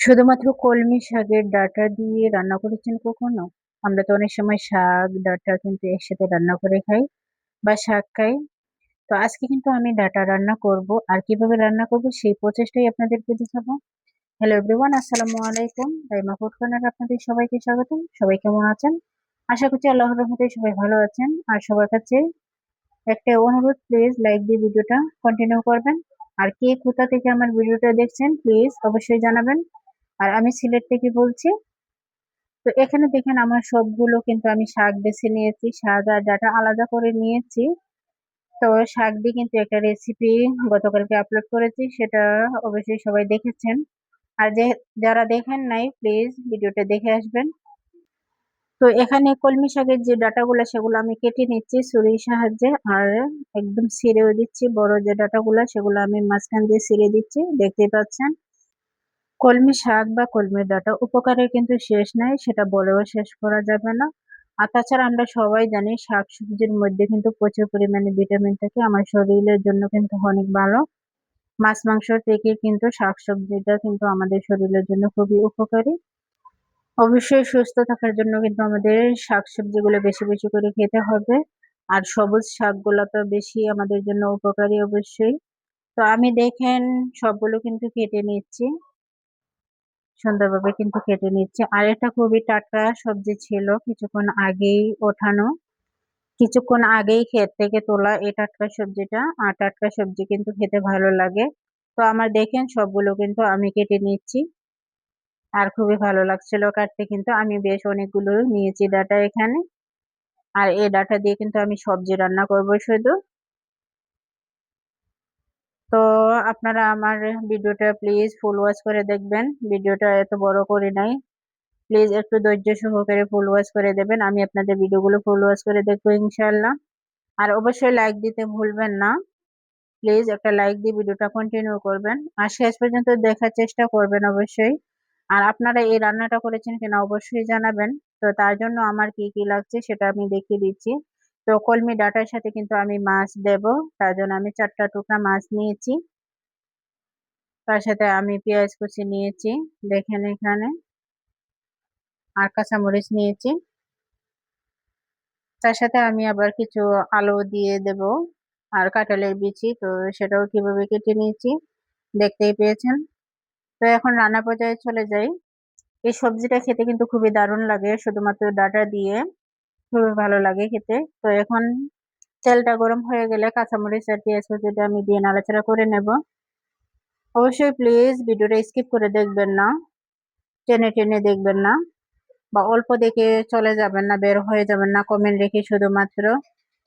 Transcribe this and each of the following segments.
শুধুমাত্র কলমি শাকের ডাঁটা দিয়ে রান্না করেছেন কখনো? আমরা তো অনেক সময় শাক, ডাঁটা কিন্তু একসাথে রান্না করে খাই বা শাক খাই। তো আজকে কিন্তু আমি ডাঁটা রান্না করব। আর কিভাবে রান্না করব সেই প্রচেষ্টাই আপনাদেরকে দেখাবো। হ্যালো এভরিওয়ান, আসসালামু আলাইকুম। রাইমা ফুড কর্নারে আপনাদের সবাইকে স্বাগতম। সবাই কেমন আছেন? আশা করছি আল্লাহর রহমতে সবাই ভালো আছেন। আর সবার কাছে একটা অনুরোধ, প্লিজ লাইক দিয়ে ভিডিওটা কন্টিনিউ করবেন। আর কে কোথা থেকে আমার ভিডিওটা দেখছেন প্লিজ অবশ্যই জানাবেন। আর আমি সিলেট থেকে বলছি। তো এখানে দেখেন আমার সবগুলো কিন্তু আমি শাক বেছে নিয়েছি, শাক আর ডাঁটা আলাদা করে নিয়েছি। তো শাক দিয়ে কিন্তু একটা রেসিপি গতকালকে আপলোড করেছি, সেটা অবশ্যই সবাই দেখেছেন। আর যারা দেখেন নাই প্লিজ ভিডিওটা দেখে আসবেন। তো এখানে কলমি শাকের যে ডাঁটাগুলো সেগুলো আমি কেটে নিচ্ছি ছুরির সাহায্যে, আর একদম ছিঁড়েও দিচ্ছি। বড় যে ডাঁটাগুলো সেগুলো আমি মাঝখান দিয়ে ছিঁড়ে দিচ্ছি, দেখতেই পাচ্ছেন। কলমি শাক বা কলমির ডাঁটা উপকারের কিন্তু শেষ নাই, সেটা বলেও শেষ করা যাবে না। আর তাছাড়া আমরা সবাই জানি শাকসবজির মধ্যে কিন্তু প্রচুর পরিমাণে ভিটামিন থাকে, আমার শরীরের জন্য কিন্তু অনেক ভালো। মাছ মাংস থেকে কিন্তু শাকসবজিটা কিন্তু আমাদের শরীরের জন্য খুবই উপকারী। অবশ্যই সুস্থ থাকার জন্য কিন্তু আমাদের শাকসবজিগুলো বেশি বেশি করে খেতে হবে। আর সবুজ শাকগুলো তো বেশি আমাদের জন্য উপকারী অবশ্যই। তো আমি দেখেন সবগুলো কিন্তু কেটে নিচ্ছি, সুন্দরভাবে কিন্তু কেটে নিচ্ছে। আর এটা খুবই টাটকা সবজি ছিল, কিছুক্ষণ আগেই ওঠানো, কিছুক্ষণ আগেই ক্ষেত থেকে তোলা এই টাটকা সবজিটা। আর টাটকা সবজি কিন্তু খেতে ভালো লাগে। তো আমার দেখেন সবগুলো কিন্তু আমি কেটে নিচ্ছি, আর খুবই ভালো লাগছিল কাটতে। কিন্তু আমি বেশ অনেকগুলো নিয়েছি ডাটা এখানে। আর এই ডাটা দিয়ে কিন্তু আমি সবজি রান্না করব শুধু। তো আপনারা আমার ভিডিওটা প্লিজ ফুল ওয়াচ করে দেখবেন, ভিডিওটা এত বড় করে নাই। প্লিজ একটু ধৈর্য সহকারে ফুল ওয়াচ করে দেবেন, আমি আপনাদের ভিডিওগুলো ফুল ওয়াচ করে দেখবো ইনশাল্লাহ। আর অবশ্যই লাইক দিতে ভুলবেন না। প্লিজ একটা লাইক দিয়ে ভিডিওটা কন্টিনিউ করবেন, আর শেষ পর্যন্ত দেখার চেষ্টা করবেন অবশ্যই। আর আপনারা এই রান্নাটা করেছেন কিনা অবশ্যই জানাবেন। তো তার জন্য আমার কি কি লাগছে সেটা আমি দেখিয়ে দিচ্ছি। তো কলমি ডাঁটার সাথে কিন্তু আমি মাছ দেব, তার জন্য আমি 4টা টুকরা মাছ নিয়েছি। তার সাথে আমি পেঁয়াজ কুচি নিয়েছি, দেখেন এখানে। আর কাঁচামরিচ নিয়েছি। তার সাথে আমি আবার কিছু আলু দিয়ে দেব, আর কাঁঠালের বিচি, তো সেটাও কিভাবে কেটে নিয়েছি দেখতেই পেয়েছেন। তো এখন রান্না পর্যায়ে চলে যাই। এই সবজিটা খেতে কিন্তু খুবই দারুণ লাগে, শুধুমাত্র ডাঁটা দিয়ে খুবই ভালো লাগে খেতে। তো এখন তেলটা গরম হয়ে গেলে কাঁচামরিচ আর পেঁয়াজ কুচিটা আমি দিয়ে নাড়াচাড়া করে নেব। অবশ্যই প্লিজ ভিডিওটা স্কিপ করে দেখবেন না, টেনে টেনে দেখবেন না, বা অল্প দেখে চলে যাবেন না, বের হয়ে যাবেন না কমেন্ট রেখে শুধুমাত্র।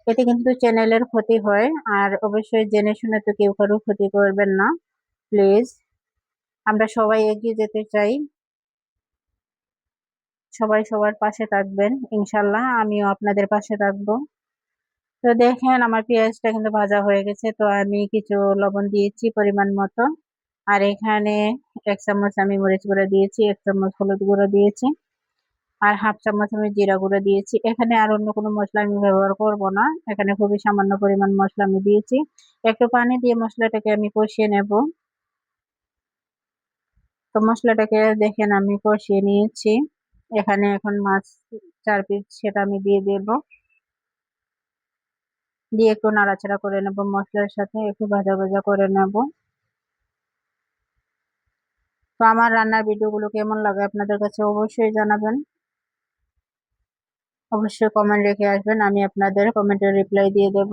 এতে কিন্তু চ্যানেলের ক্ষতি হয়। আর অবশ্যই জেনে শুনে তো কেউ কারো ক্ষতি করবেন না প্লিজ। আমরা সবাই এগিয়ে যেতে চাই, সবাই সবার পাশে থাকবেন ইনশাল্লাহ, আমিও আপনাদের পাশে থাকবো। তো দেখেন আমার পেঁয়াজটা কিন্তু ভাজা হয়ে গেছে, তো আমি কিছু লবণ দিয়েছি পরিমাণ মতো। আর এখানে 1 চামচ আমি মরিচ গুঁড়ো দিয়েছি, 1 চামচ হলুদ গুঁড়ো দিয়েছি, আর হাফ চামচ আমি জিরা গুঁড়ো দিয়েছি। এখানে আর অন্য কোনো মশলা আমি ব্যবহার করব না, এখানে খুবই সামান্য পরিমাণ মশলা আমি দিয়েছি। একটু পানি দিয়ে মশলাটাকে আমি কষিয়ে নেব। তো মশলাটাকে দেখেন আমি কষিয়ে নিয়েছি। এখানে এখন মাছ 4 পিস সেটা আমি দিয়ে দেব, দিয়ে একটু নাড়াচাড়া করে নেব, মশলার সাথে একটু ভাজা ভাজা করে নেব। তো আমার রান্নার ভিডিওগুলো কেমন লাগে আপনাদের কাছে অবশ্যই জানাবেন, অবশ্যই কমেন্ট রেখে আসবেন, আমি আপনাদের কমেন্টের রিপ্লাই দিয়ে দেব।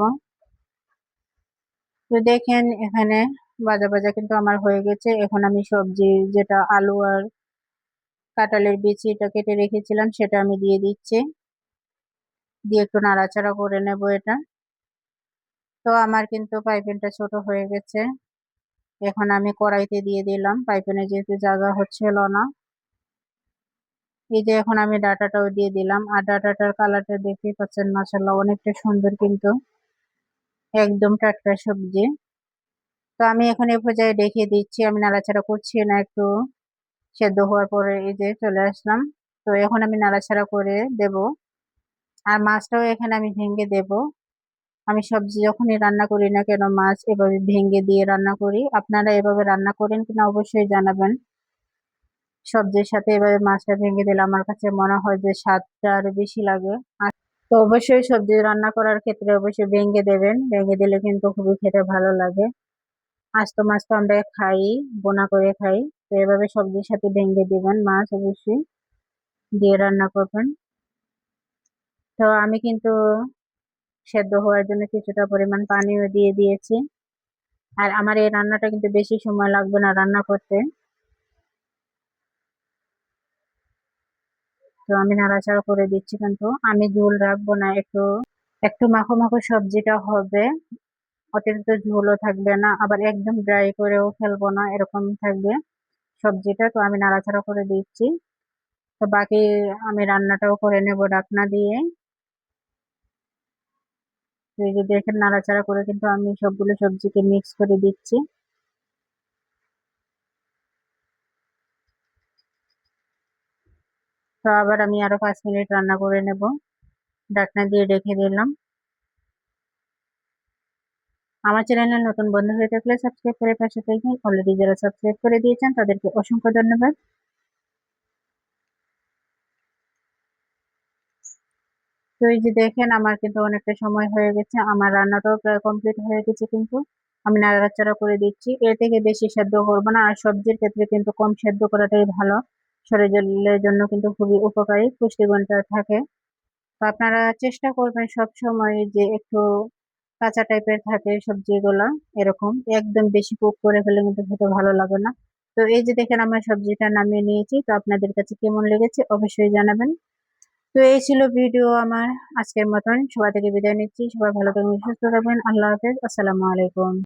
তো দেখেন এখানে ভাজা ভাজা কিন্তু আমার হয়ে গেছে। এখন আমি সবজি, যেটা আলু আর কাঁঠালের বিচিটা কেটে রেখেছিলাম সেটা আমি দিয়ে দিচ্ছি, দিয়ে একটু নাড়াচাড়া করে নেব এটা। তো আমার কিন্তু পাইপেনটা ছোট হয়ে গেছে, এখন আমি কড়াইতে দিয়ে দিলাম, পাইপেনে যেহেতু জায়গা হচ্ছিল না। এই যে এখন আমি ডাটাটাও দিয়ে দিলাম, আর ডাটাটার কালারটা দেখতেই পাচ্ছেন, মাশাআল্লাহ অনেকটা সুন্দর কিন্তু, একদম টাটকা সবজি। তো আমি এখন এই পর্যায়ে দেখিয়ে দিচ্ছি, আমি নাড়াচাড়া করছি না, একটু সেদ্ধ হওয়ার পরে এই যে চলে আসলাম। তো এখন আমি নাড়াচাড়া করে দেব, আর মাছটাও এখানে আমি ভেঙে দেব। আমি সবজি যখনই রান্না করি না কেন মাছ এভাবে ভেঙে দিয়ে রান্না করি, আপনারা এভাবে রান্না করেন কিনা অবশ্যই জানাবেন। সবজির সাথে এভাবে মাছটা ভেঙে দিলে আমার কাছে মনে হয় যে স্বাদটা আরো বেশি লাগে। আর তো অবশ্যই সবজি রান্না করার ক্ষেত্রে অবশ্যই ভেঙে দেবেন, ভেঙে দিলে কিন্তু খুবই খেতে ভালো লাগে। আস্ত মাছ তো আমরা খাই, বোনা করে খাই। তো এভাবে সবজির সাথে ভেঙে দিবেন মাছ, অবশ্যই দিয়ে রান্না করবেন। তো আমি কিন্তু সেদ্ধ হওয়ার জন্য কিছুটা পরিমাণ পানিও দিয়ে দিয়েছি। আর আমার এই রান্নাটা কিন্তু বেশি সময় লাগবে না রান্না করতে। তো আমি নাড়াচাড়া করে দিচ্ছি, কিন্তু আমি ঝোল রাখবো না, একটু একটু মাখো মাখো সবজিটা হবে, অতিরিক্ত ঝোলও থাকবে না, আবার একদম ড্রাই করেও ফেলবো না, এরকম থাকবে সবজিটা। তো আমি নাড়াচাড়া করে দিচ্ছি। তো বাকি আমি রান্নাটাও করে নেব ঢাকনা দিয়ে। তো এই যে দেখেন নাড়াচাড়া করে কিন্তু আমি সবগুলো সবজিকে মিক্স করে দিচ্ছি। তো আবার আমি আরো 5 মিনিট রান্না করে নেব, ঢাকনা দিয়ে রেখে দিলাম। আমার চ্যানেলে নতুন বন্ধু হয়ে থাকলে সাবস্ক্রাইব করে পাশে থাকবেন, অলরেডি যারা সাবস্ক্রাইব করে দিয়েছেন তাদেরকে অসংখ্য ধন্যবাদ। তো এই যে দেখেন আমার কিন্তু অনেকটা সময় হয়ে গেছে, আমার রান্নাটাও প্রায় কমপ্লিট হয়ে গেছে, কিন্তু আমি নাড়াচাড়া করে দিচ্ছি। এর থেকে বেশি সেদ্ধ করবো না, আর সবজির ক্ষেত্রে কিন্তু কম সেদ্ধ করাটাই ভালো, শরীরের জন্য কিন্তু খুবই উপকারী, পুষ্টিগুণটা থাকে। তো আপনারা চেষ্টা করবেন সব সময় যে একটু কাঁচা টাইপের থাকে সবজিগুলা, এরকম একদম বেশি কুক করে ফেলে কিন্তু খেতে ভালো লাগে না। তো এই যে দেখেন আমার সবজিটা নামিয়ে নিয়েছি, তো আপনাদের কাছে কেমন লেগেছে অবশ্যই জানাবেন। তো এই ছিল ভিডিও আমার আজকের মতন, সবাই থেকে বিদায় নিচ্ছি। সবাই ভালো থাকবেন, সুস্থ থাকবেন, আল্লাহ হাফেজ, আসসালামু আলাইকুম।